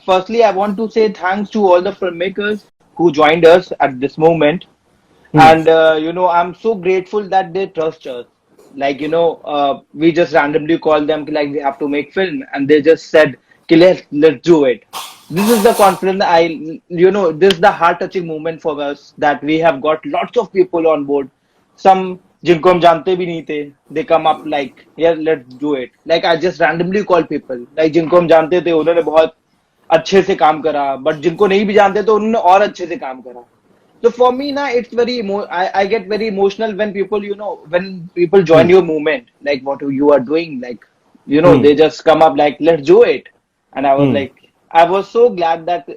Firstly, I want to say thanks to all the filmmakers who joined us at this moment. Hmm. And, I'm so grateful that they trust us. Like, we just randomly called them, like, we have to make film. And they just said, okay, let's do it. This is the confidence this is the heart touching moment for us that we have got lots of people on board. Some जिनको हम जानते भी नहीं थे, they come up like, yeah, let's do it. Like I just randomly call people, like जिनको हम जानते थे उन्होंने बहुत अच्छे से काम करा, but जिनको नहीं भी जानते तो उन्होंने और अच्छे से काम करा. So for me now it's I get very emotional when people join Hmm. your movement, like what you are doing, like Hmm. they just come up like let's do it. And Hmm. I was so glad that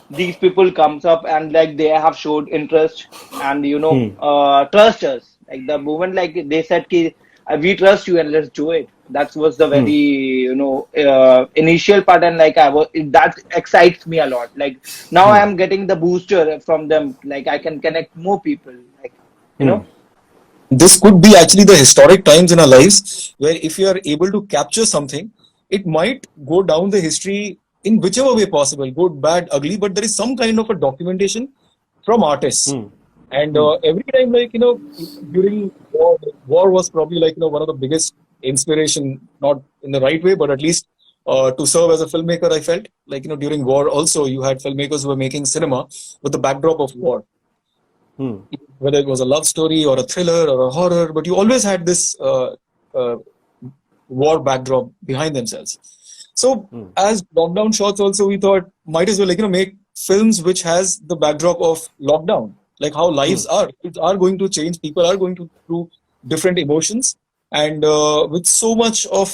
these people comes up and like they have showed interest and Hmm. trust us, like the moment like they said ki, we trust you and let's do it. That was the Hmm. very initial part, and like that excites me a lot. Like now I Hmm. am getting the booster from them, like I can connect more people, like you Hmm. know This could be actually the historic times in our lives where if you are able to capture something, it might go down the history in whichever way possible, good, bad, ugly, but there is some kind of a documentation from artists. Hmm. And Hmm. every time, during war was probably one of the biggest inspiration, not in the right way, but at least to serve as a filmmaker, I felt during war also you had filmmakers who were making cinema with the backdrop of war, Hmm. whether it was a love story or a thriller or a horror, but you always had this uh, war backdrop behind themselves. So Hmm. as lockdown shots also, we thought might as well make films which has the backdrop of lockdown, like how Hmm. lives are going to change, people are going to through different emotions, and with so much of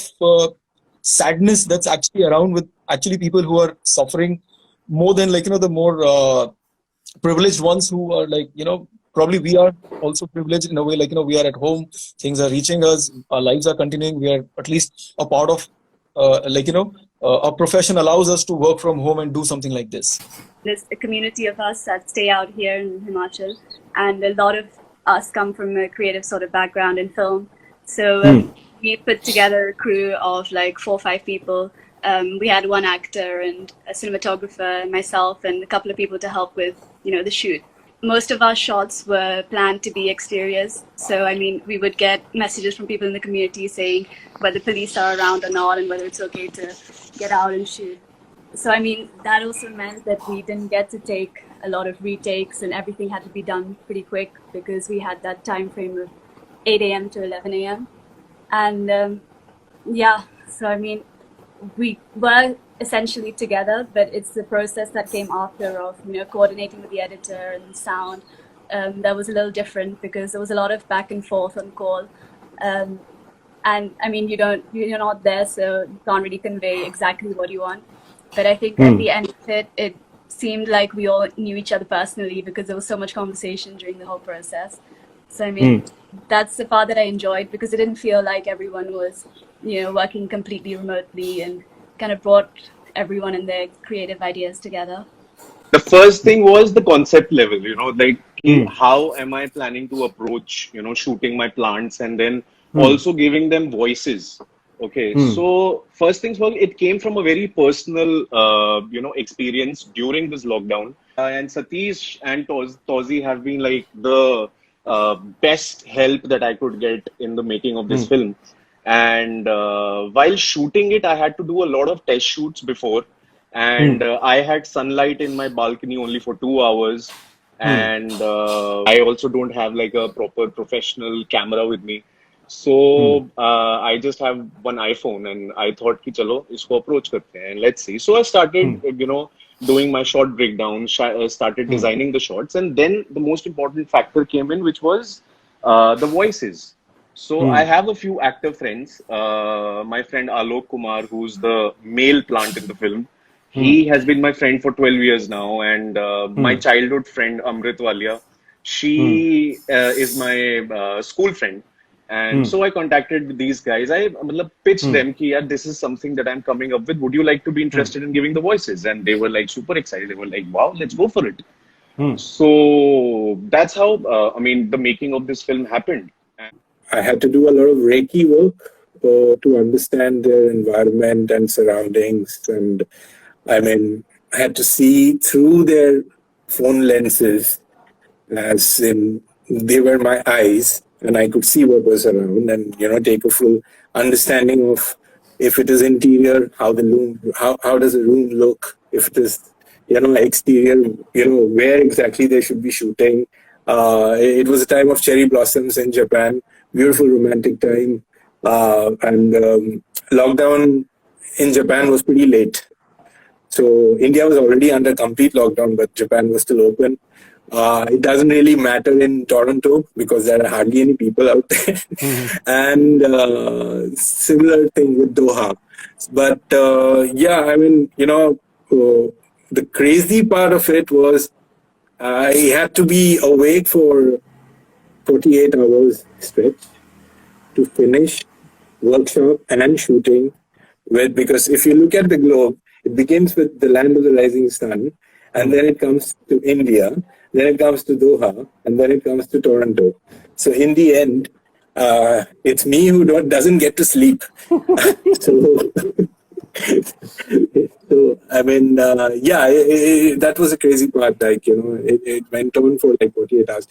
sadness that's actually around, with actually people who are suffering more than the more privileged ones who are probably we are also privileged in a way, we are at home, things are reaching us, our lives are continuing, we are at least a part of a profession allows us to work from home and do something like this. There's a community of us that stay out here in Himachal, and a lot of us come from a creative sort of background in film. So Hmm. we put together a crew of like 4 or 5 people. We had one actor and a cinematographer, and myself, and a couple of people to help with the shoot. Most of our shots were planned to be exteriors. So, I mean, we would get messages from people in the community saying whether police are around or not and whether it's okay to get out and shoot. So, I mean, that also meant that we didn't get to take a lot of retakes and everything had to be done pretty quick because we had that time frame of 8 a.m. to 11 a.m. And yeah, so I mean, we were essentially together, but it's the process that came after of coordinating with the editor and the sound that was a little different because there was a lot of back and forth on call. Um, and I mean, you're not there, so you can't really convey exactly what you want. But I think at Hmm. the end of it, it seemed like we all knew each other personally because there was so much conversation during the whole process. So I Hmm. mean, that's the part that I enjoyed because it didn't feel like everyone was, working completely remotely and kind of brought everyone and their creative ideas together. The first thing was the concept level, like Hmm. how am I planning to approach, shooting my plants and then Hmm. also giving them voices. Okay, Hmm. so first things first, it came from a very personal, experience during this lockdown. And Satish and Tozi have been like the best help that I could get in the making of this Hmm. film. And while shooting it, I had to do a lot of test shoots before, Hmm. and I had sunlight in my balcony only for 2 hours, Hmm. and I also don't have like a proper professional camera with me. Hmm. So I just have one iPhone, and I thought कि चलो इसको approach करते हैं and let's see. So I started, Hmm. doing my shot breakdown, started Hmm. designing the shots, and then the most important factor came in, which was the voices. So I Hmm. have a few actor friends. My friend Alok Kumar, who's the male plant in the film, Hmm. he has been my friend for 12 years now, and my Hmm. childhood friend Amrit Walia, Hmm. she is my school friend. And Hmm. so I contacted these guys. I matlab, pitched Hmm. them कि यार this is something that I'm coming up with. Would you like to be Hmm. interested in giving the voices? And they were like super excited. They were like, wow, let's go for it. Hmm. So that's how I mean the making of this film happened. I had to do a lot of Reiki work to understand their environment and surroundings. And I mean, I had to see through their phone lenses, as in they were my eyes, and I could see what was around, and take a full understanding of if it is interior, how the room, how does the room look, if it is exterior, where exactly they should be shooting. It was a time of cherry blossoms in Japan, beautiful romantic time, and lockdown in Japan was pretty late. So India was already under complete lockdown, but Japan was still open. It doesn't really matter in Toronto because there are hardly any people out there. And similar thing with Doha. But yeah, I mean, the crazy part of it was I had to be awake for 48 hours stretch to finish workshop and shooting because if you look at the globe, it begins with the land of the rising sun, and then it comes to India, then it comes to Doha, and then it comes to Toronto. So in the end, it's me who doesn't get to sleep. so, so I mean, yeah, that was a crazy part. Like it went on for like 48 hours.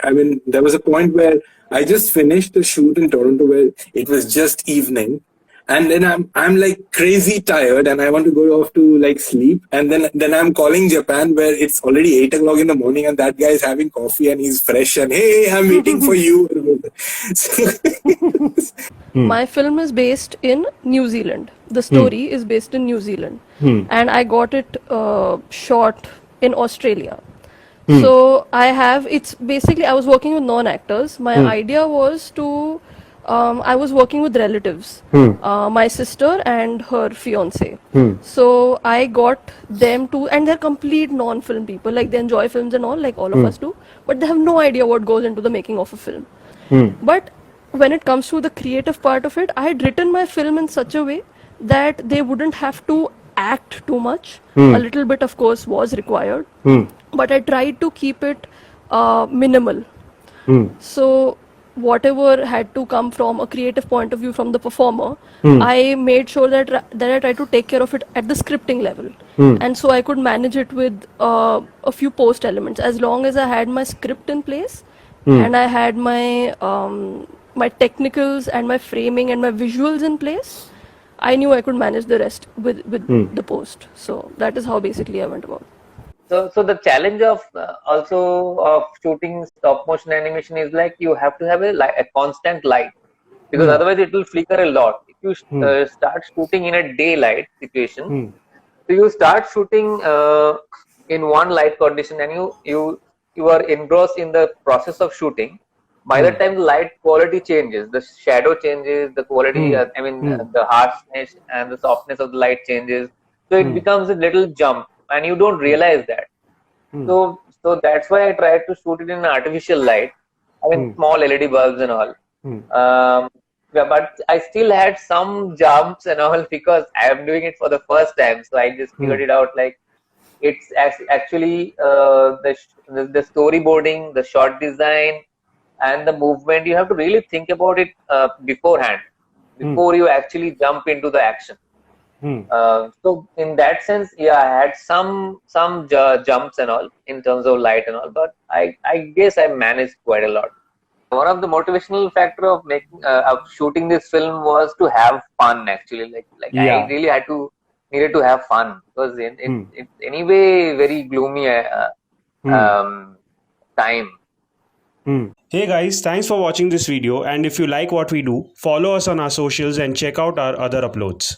I mean, there was a point where I just finished the shoot in Toronto where it was just evening, and then I'm like crazy tired, and I want to go off to like sleep, and then I'm calling Japan where it's already 8 o'clock in the morning, and that guy is having coffee and he's fresh, and hey, I'm waiting for you. My film is based in New Zealand. The story is based in New Zealand, and I got it shot in Australia. So it's basically, I was working with non-actors. My idea was to, I was working with relatives, my sister and her fiance. So I got them to, and they're complete non-film people, like they enjoy films and all, like all of us do, but they have no idea what goes into the making of a film. But when it comes to the creative part of it, I had written my film in such a way that they wouldn't have to act too much. A little bit, of course, was required, but I tried to keep it minimal. So whatever had to come from a creative point of view from the performer, I made sure that I tried to take care of it at the scripting level, and so I could manage it with a few post elements. As long as I had my script in place, and I had my technicals and my framing and my visuals in place, I knew I could manage the rest with the post. So that is how basically I went about. So the challenge of also of shooting stop motion animation is like you have to have a constant light, because otherwise it will flicker a lot. If you start shooting in a daylight situation, so you start shooting in one light condition, and you are engrossed in the process of shooting. By the time the light quality changes, the shadow changes, the quality, the harshness and the softness of the light changes. So it becomes a little jump, and you don't realize that. So that's why I tried to shoot it in artificial light. I mean, small LED bulbs and all. Yeah, but I still had some jumps and all because I am doing it for the first time. So I just figured it out like it's actually the storyboarding, the shot design, and the movement. You have to really think about it beforehand, before you actually jump into the action. So in that sense, yeah, I had some jumps and all in terms of light and all, but I guess I managed quite a lot. One of the motivational factor of making of shooting this film was to have fun. Actually, I really needed to have fun because it's anyway very gloomy time. Hey guys, thanks for watching this video, and if you like what we do, follow us on our socials and check out our other uploads.